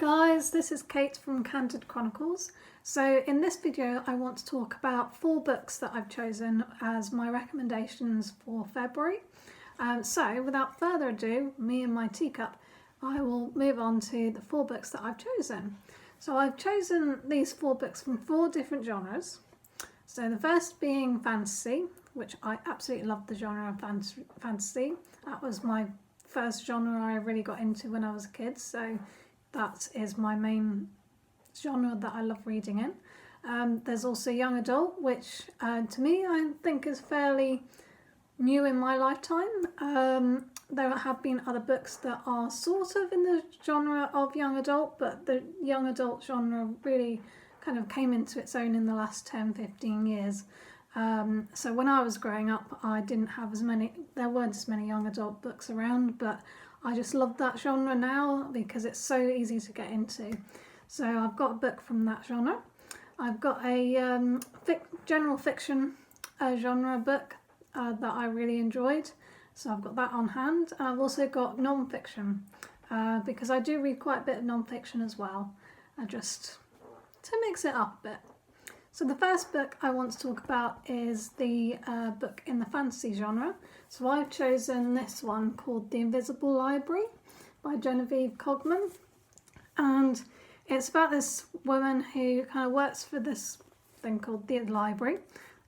guys, this is Kate from Candid Chronicles. So in this video I want to talk about 4 books that I've chosen as my recommendations for February. So without further ado, me and my teacup, I will move on to the 4 books that I've chosen. So I've chosen these 4 books from 4 different genres. So the first being fantasy, which I absolutely love the genre of fantasy. That was my first genre I really got into when I was a kid, so that is my main genre that I love reading in. There's also young adult, which to me I think is fairly new in my lifetime. There have been other books that are sort of in the genre of young adult, but the young adult genre really kind of came into its own in the last 10-15 years. So when I was growing up, I didn't have as many, there weren't as many young adult books around, but I just love that genre now because it's so easy to get into. So I've got a book from that genre. I've got a general fiction genre book that I really enjoyed, so I've got that on hand. And I've also got non-fiction because I do read quite a bit of non-fiction as well, just to mix it up a bit. So the first book I want to talk about is the book in the fantasy genre. So I've chosen this one called The Invisible Library by Genevieve Cogman. And it's about this woman who kind of works for this thing called the library,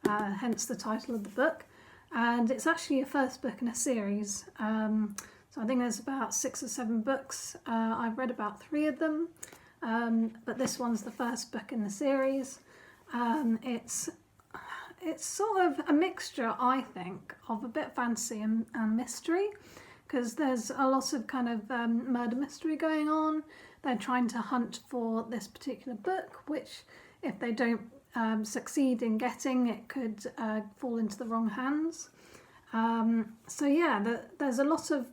hence the title of the book. And it's actually a first book in a series. So I think there's about 6 or 7 books. I've read about 3 of them, but this one's the first book in the series. It's sort of a mixture, I think, of a bit of fantasy and mystery, because there's a lot of kind of murder mystery going on. They're trying to hunt for this particular book, which if they don't succeed in getting, it could fall into the wrong hands. So yeah, there's a lot of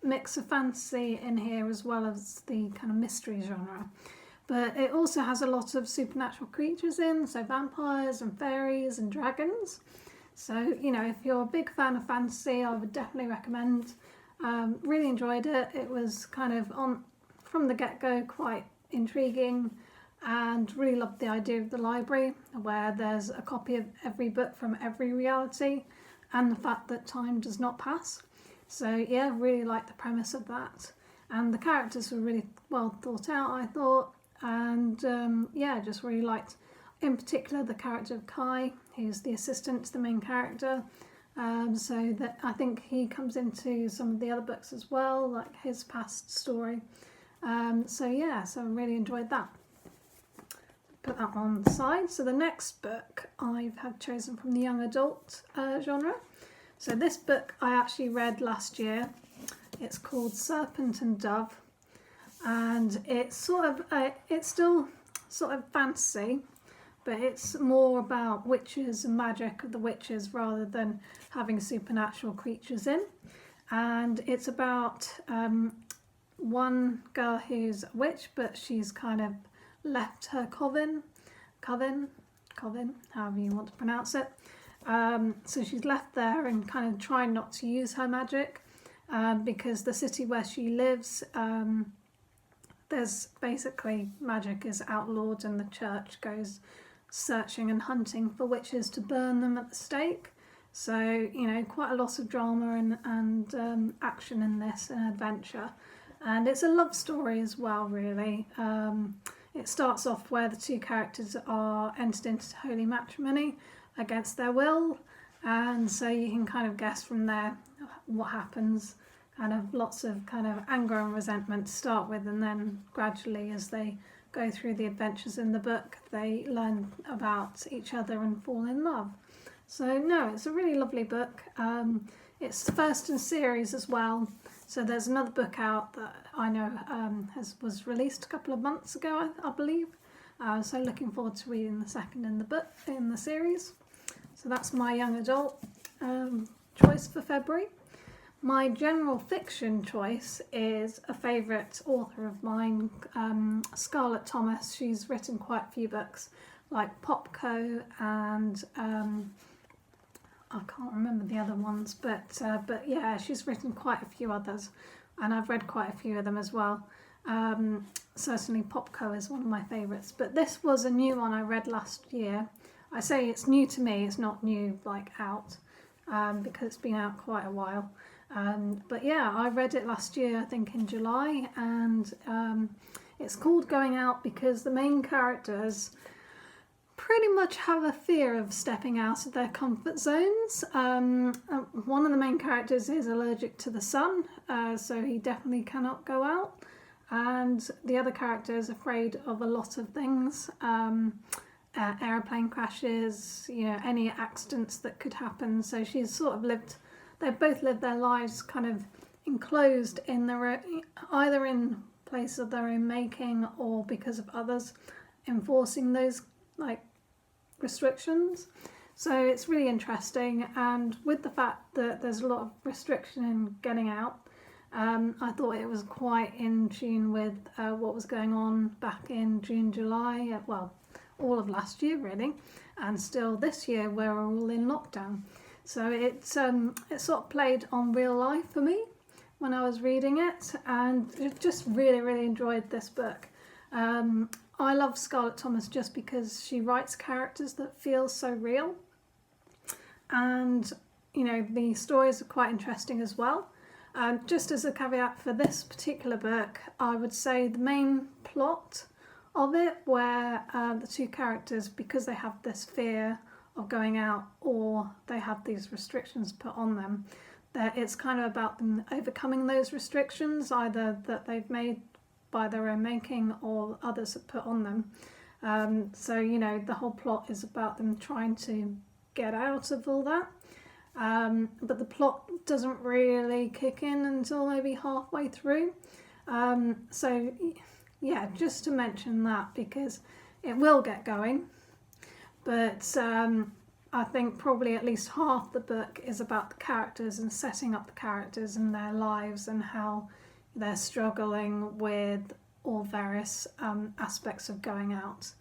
mix of fantasy in here as well as the kind of mystery genre. But it also has a lot of supernatural creatures in, so vampires and fairies and dragons. So, you know, if you're a big fan of fantasy, I would definitely recommend. Really enjoyed it. It was kind of from the get-go quite intriguing, and really loved the idea of the library where there's a copy of every book from every reality and the fact that time does not pass. So yeah, really liked the premise of that. And the characters were really well thought out, I thought. And yeah, just really liked in particular the character of Kai, who's the assistant to the main character. So that I think he comes into some of the other books as well, like his past story. So yeah, so I really enjoyed that. Put that on the side. So the next book I have chosen from the young adult genre. So this book I actually read last year. It's called Serpent and Dove. And it's still sort of fantasy, but it's more about witches and magic of the witches rather than having supernatural creatures in. And it's about one girl who's a witch, but she's kind of left her coven, however you want to pronounce it. So she's left there and kind of trying not to use her magic because the city where she lives, there's basically magic is outlawed and the church goes searching and hunting for witches to burn them at the stake. So, you know, quite a lot of drama and action in this, and adventure. And it's a love story as well, really. It starts off where the 2 characters are entered into holy matrimony against their will. And so you can kind of guess from there what happens. Kind of lots of kind of anger and resentment to start with, and then gradually as they go through the adventures in the book, they learn about each other and fall in love. So no, it's a really lovely book. It's the first in series as well. So there's another book out that I know was released a couple of months ago, I believe. So looking forward to reading the second in the series. So that's my young adult choice for February. My general fiction choice is a favourite author of mine, Scarlett. She's written quite a few books like Popco and I can't remember the other ones, but yeah, she's written quite a few others and I've read quite a few of them as well. Certainly Popco is one of my favourites, but this was a new one I read last year. I say it's new to me, it's not new like out, because it's been out quite a while. But yeah, I read it last year, I think in July, and it's called Going Out because the main characters pretty much have a fear of stepping out of their comfort zones. One of the main characters is allergic to the sun, so he definitely cannot go out. And the other character is afraid of a lot of things, airplane crashes, any accidents that could happen. So she's sort of they've both lived their lives kind of enclosed in either in places of their own making or because of others enforcing those like restrictions. So it's really interesting, and with the fact that there's a lot of restriction in getting out, I thought it was quite in tune with what was going on back in June, July, well, all of last year really, and still this year where we're all in lockdown. So it sort of played on real life for me when I was reading it, and just really, really enjoyed this book. I love Scarlett Thomas just because she writes characters that feel so real, and the stories are quite interesting as well. Just as a caveat for this particular book, I would say the main plot of it, where the two characters, because they have this fear of going out or they have these restrictions put on them, that it's kind of about them overcoming those restrictions, either that they've made by their own making or others have put on them. So the whole plot is about them trying to get out of all that. But the plot doesn't really kick in until maybe halfway through. So yeah, just to mention that, because it will get going, but I think probably at least half the book is about the characters and setting up the characters and their lives and how they're struggling with all various aspects of going out.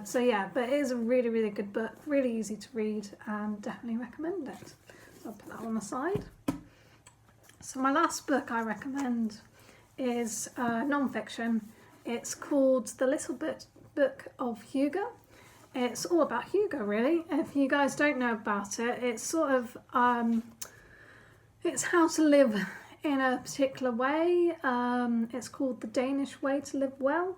So yeah, but it is a really, really good book, really easy to read, and definitely recommend it. So I'll put that on the side. So my last book I recommend is non-fiction. It's called The Little Book of Hugo. It's all about Hugo, really. If you guys don't know about it, it's sort of it's how to live in a particular way. It's called The Danish Way to Live Well.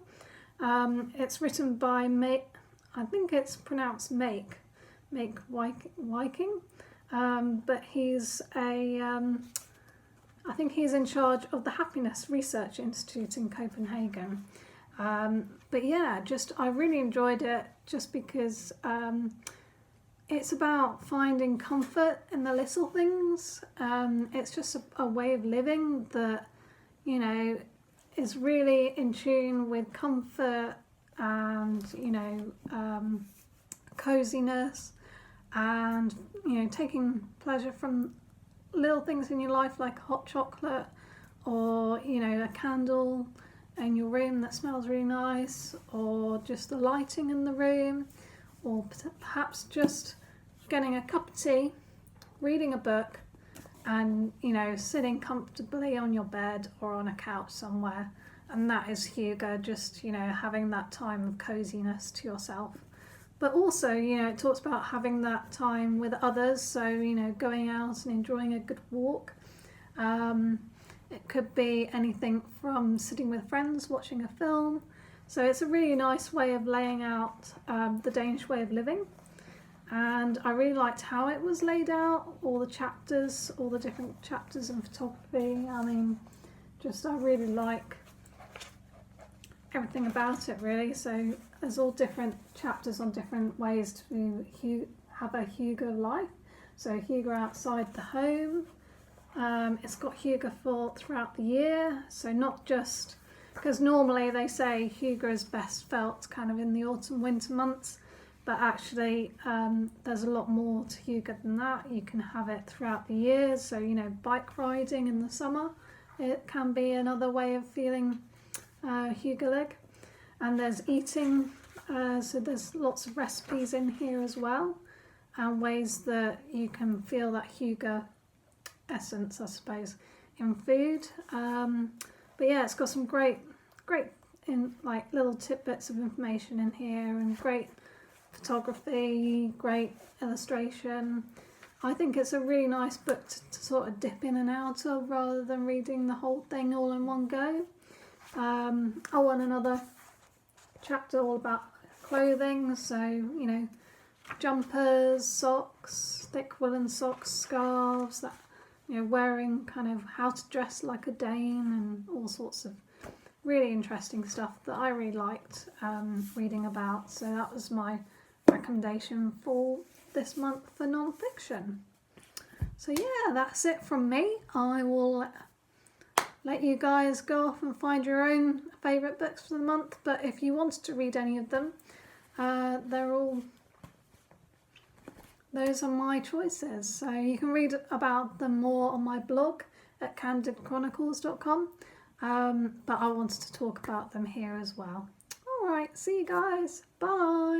It's written by Meik, I think it's pronounced Meik Wiking, but he's I think he's in charge of the Happiness Research Institute in Copenhagen. But yeah, I really enjoyed it just because it's about finding comfort in the little things. It's just a way of living that, is really in tune with comfort and, coziness, and, taking pleasure from little things in your life like hot chocolate or, a candle in your room that smells really nice, or just the lighting in the room, or perhaps just getting a cup of tea, reading a book, and sitting comfortably on your bed or on a couch somewhere. And that is Hugo, just having that time of coziness to yourself. But also it talks about having that time with others, so going out and enjoying a good walk. It could be anything from sitting with friends watching a film. So it's a really nice way of laying out the Danish way of living. And I really liked how it was laid out, all the chapters, all the different chapters in photography. I mean, I really like everything about it, really. So there's all different chapters on different ways to have a Hugo life. So Hugo outside the home. It's got Hugo throughout the year. So not just, because normally they say Hugo is best felt kind of in the autumn, winter months. But actually, there's a lot more to Hugo than that. You can have it throughout the year. So, bike riding in the summer, it can be another way of feeling Hugo-lig. And there's eating, so there's lots of recipes in here as well, and ways that you can feel that Hugo essence, I suppose, in food. But yeah, it's got some great great in like little tidbits of information in here, and great photography, great illustration. I think it's a really nice book to sort of dip in and out of rather than reading the whole thing all in one go. Oh, and another chapter all about clothing, so you know, jumpers, socks, thick woolen socks, scarves, that, you know, wearing kind of how to dress like a Dane and all sorts of really interesting stuff that I really liked reading about. So that was my recommendation for this month for non-fiction. So yeah, that's it from me. I will let you guys go off and find your own favourite books for the month, but if you wanted to read any of them, those are my choices. So you can read about them more on my blog at candidchronicles.com, but I wanted to talk about them here as well. Alright, see you guys. Bye.